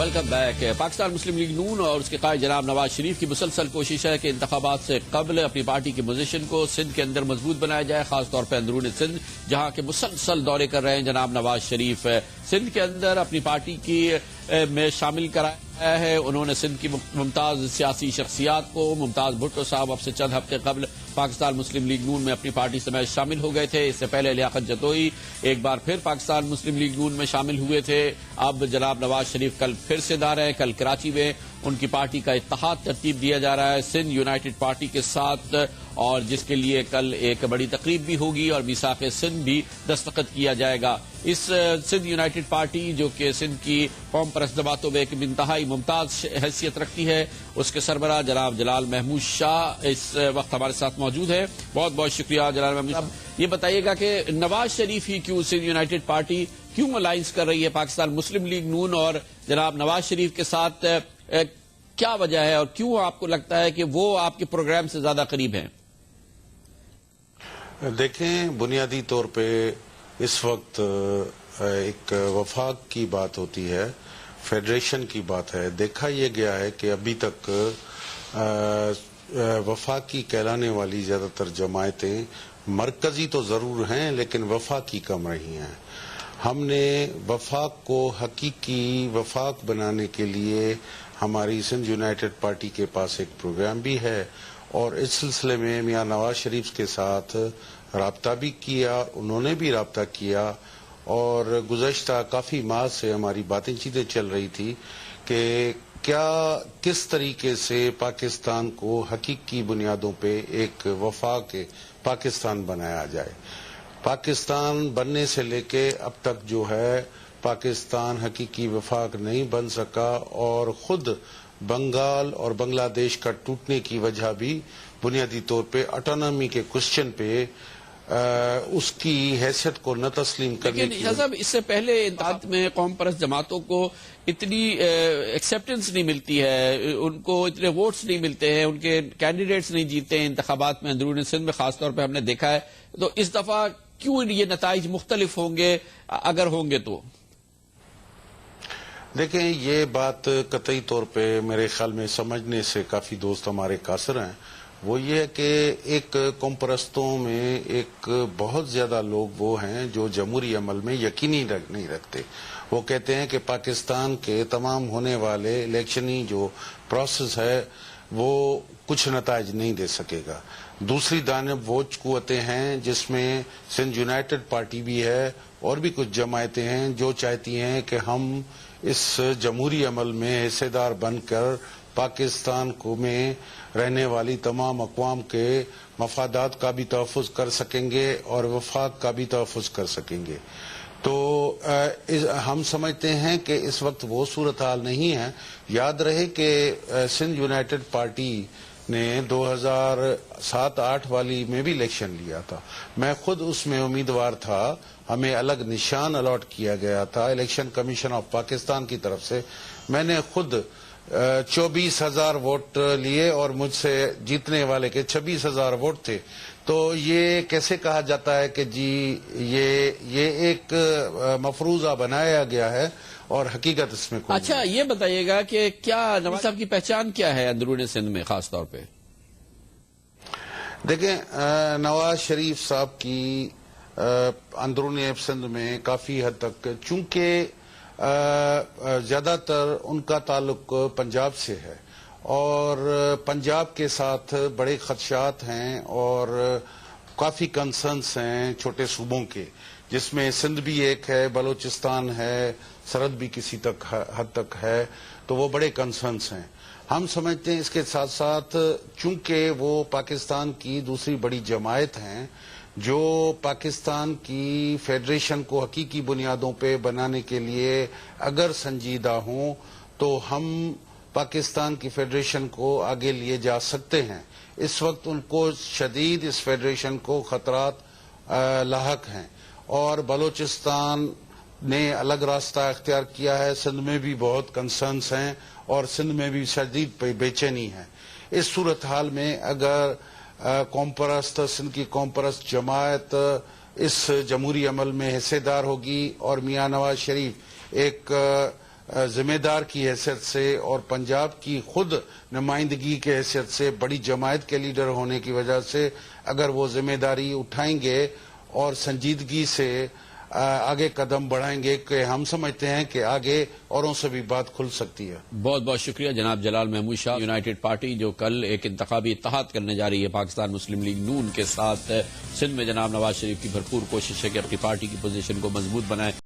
Welcome back. Pakistan Muslim League Noon اور اس کے قائد جناب نواز شریف کی مسلسل کوشش ہے کہ انتخابات سے قبل اپنی پارٹی کی پوزیشن کو سندھ کے اندر مضبوط بنایا جائے، خاص طور پہ اندرون سندھ جہاں کے مسلسل دورے کر رہے ہیں جناب نواز شریف۔ سندھ کے اندر اپنی پارٹی کی میں شامل کرایا ہے انہوں نے سندھ کی ممتاز سیاسی شخصیات کو۔ ممتاز بھٹو صاحب اب سے چند ہفتے قبل پاکستان مسلم لیگ نون میں اپنی پارٹی سمیت شامل ہو گئے تھے۔ اس سے پہلے لیاقت جتوئی ایک بار پھر پاکستان مسلم لیگ نون میں شامل ہوئے تھے۔ اب جناب نواز شریف کل پھر سے دار ہیں۔ کل کراچی میں ان کی پارٹی کا اتحاد ترتیب دیا جا رہا ہے سندھ یونائٹڈ پارٹی کے ساتھ، اور جس کے لیے کل ایک بڑی تقریب بھی ہوگی اور میثاق سندھ بھی دستخط کیا جائے گا۔ اس سندھ یونائٹڈ پارٹی جو کہ سندھ کی قوم پرست جماعتوں میں ایک انتہائی ممتاز حیثیت رکھتی ہے، اس کے سربراہ جناب جلال محمود شاہ اس وقت ہمارے ساتھ موجود ہے۔ بہت بہت شکریہ جلال محمود صاحب۔ یہ بتائیے گا کہ نواز شریف ہی کیوں سندھ یونائٹڈ پارٹی کیوں الائنس کر رہی ہے پاکستان مسلم لیگ نون اور جناب نواز شریف کے ساتھ، کیا وجہ ہے اور کیوں آپ کو لگتا ہے کہ وہ آپ کے پروگرام سے زیادہ قریب ہیں؟ دیکھیں، بنیادی طور پہ اس وقت ایک وفاق کی بات ہوتی ہے، فیڈریشن کی بات ہے۔ دیکھا یہ گیا ہے کہ ابھی تک وفاقی کہلانے والی زیادہ تر جماعتیں مرکزی تو ضرور ہیں لیکن وفاقی کم رہی ہیں۔ ہم نے وفاق کو حقیقی وفاق بنانے کے لیے ہماری سندھ یونائٹڈ پارٹی کے پاس ایک پروگرام بھی ہے، اور اس سلسلے میں میاں نواز شریف کے ساتھ رابطہ بھی کیا، انہوں نے بھی رابطہ کیا، اور گزشتہ کافی ماہ سے ہماری باتیں چیتیں چل رہی تھی کہ کس طریقے سے پاکستان کو حقیقی بنیادوں پہ ایک وفاق پاکستان بنایا جائے۔ پاکستان بننے سے لے کے اب تک جو ہے پاکستان حقیقی وفاق نہیں بن سکا، اور خود بنگال اور بنگلہ دیش کا ٹوٹنے کی وجہ بھی بنیادی طور پہ آٹونومی کے کوسچن پہ اس کی حیثیت کو نہ تسلیم کرنے کی۔ لیکن اس سے پہلے انتخابات میں قوم پرست جماعتوں کو اتنی ایکسیپٹنس نہیں ملتی ہے، ان کو اتنے ووٹس نہیں ملتے ہیں، ان کے کینڈیڈیٹس نہیں جیتے ہیں انتخابات میں اندرون سندھ میں خاص طور پہ ہم نے دیکھا ہے۔ تو اس دفعہ کیوں یہ نتائج مختلف ہوں گے اگر ہوں گے تو؟ دیکھیں، یہ بات قطعی طور پہ میرے خیال میں سمجھنے سے کافی دوست ہمارے قاصر ہیں۔ وہ یہ ہے کہ ایک قوم پرستوں میں ایک بہت زیادہ لوگ وہ ہیں جو جمہوری عمل میں یقینی نہیں رکھتے۔ وہ کہتے ہیں کہ پاکستان کے تمام ہونے والے الیکشنی جو پروسیس ہے وہ کچھ نتائج نہیں دے سکے گا۔ دوسری جانب وہ قوتیں ہیں جس میں سندھ یونائٹڈ پارٹی بھی ہے اور بھی کچھ جماعتیں ہیں جو چاہتی ہیں کہ ہم اس جمہوری عمل میں حصے دار بن کر پاکستان کو میں رہنے والی تمام اقوام کے مفادات کا بھی تحفظ کر سکیں گے اور وفاق کا بھی تحفظ کر سکیں گے۔ تو ہم سمجھتے ہیں کہ اس وقت وہ صورتحال نہیں ہے۔ یاد رہے کہ سندھ یونائٹڈ پارٹی نے 2007-8 والی میں بھی الیکشن لیا تھا، میں خود اس میں امیدوار تھا، ہمیں الگ نشان الاٹ کیا گیا تھا الیکشن کمیشن آف پاکستان کی طرف سے۔ میں نے خود 24,000 ووٹ لیے اور مجھ سے جیتنے والے کے 26,000 ووٹ تھے۔ تو یہ کیسے کہا جاتا ہے کہ جی یہ ایک مفروضہ بنایا گیا ہے اور حقیقت اس میں کوئی؟ اچھا، یہ بتائیے گا کہ کیا نواز صاحب کی پہچان کیا ہے اندرون سندھ میں خاص طور پہ؟ دیکھیں، نواز شریف صاحب کی اندرون سندھ میں کافی حد تک، چونکہ زیادہ تر ان کا تعلق پنجاب سے ہے اور پنجاب کے ساتھ بڑے خدشات ہیں اور کافی کنسرنس ہیں چھوٹے صوبوں کے، جس میں سندھ بھی ایک ہے، بلوچستان ہے، سرحد بھی کسی حد تک ہے، تو وہ بڑے کنسرنس ہیں۔ ہم سمجھتے ہیں اس کے ساتھ ساتھ چونکہ وہ پاکستان کی دوسری بڑی جماعت ہیں جو پاکستان کی فیڈریشن کو حقیقی بنیادوں پہ بنانے کے لیے اگر سنجیدہ ہوں تو ہم پاکستان کی فیڈریشن کو آگے لیے جا سکتے ہیں۔ اس وقت ان کو شدید اس فیڈریشن کو خطرات لاحق ہیں، اور بلوچستان نے الگ راستہ اختیار کیا ہے، سندھ میں بھی بہت کنسرنس ہیں اور سندھ میں بھی شدید بے چینی ہے۔ اس صورتحال میں اگر قوم پرست سندھ کی قوم پرست جماعت اس جمہوری عمل میں حصے دار ہوگی اور میاں نواز شریف ایک ذمہ دار کی حیثیت سے اور پنجاب کی خود نمائندگی کی حیثیت سے بڑی جماعت کے لیڈر ہونے کی وجہ سے اگر وہ ذمہ داری اٹھائیں گے اور سنجیدگی سے آگے قدم بڑھائیں گے کہ ہم سمجھتے ہیں کہ آگے اوروں سے بھی بات کھل سکتی ہے. بہت بہت شکریہ جناب جلال محمود شاہ. یونائیٹڈ پارٹی جو کل ایک انتخابی اتحاد کرنے جا رہی ہے پاکستان مسلم لیگ نون کے ساتھ، سندھ میں جناب نواز شریف کی بھرپور کوشش ہے کہ اپنی پارٹی کی پوزیشن کو مضبوط بنائے.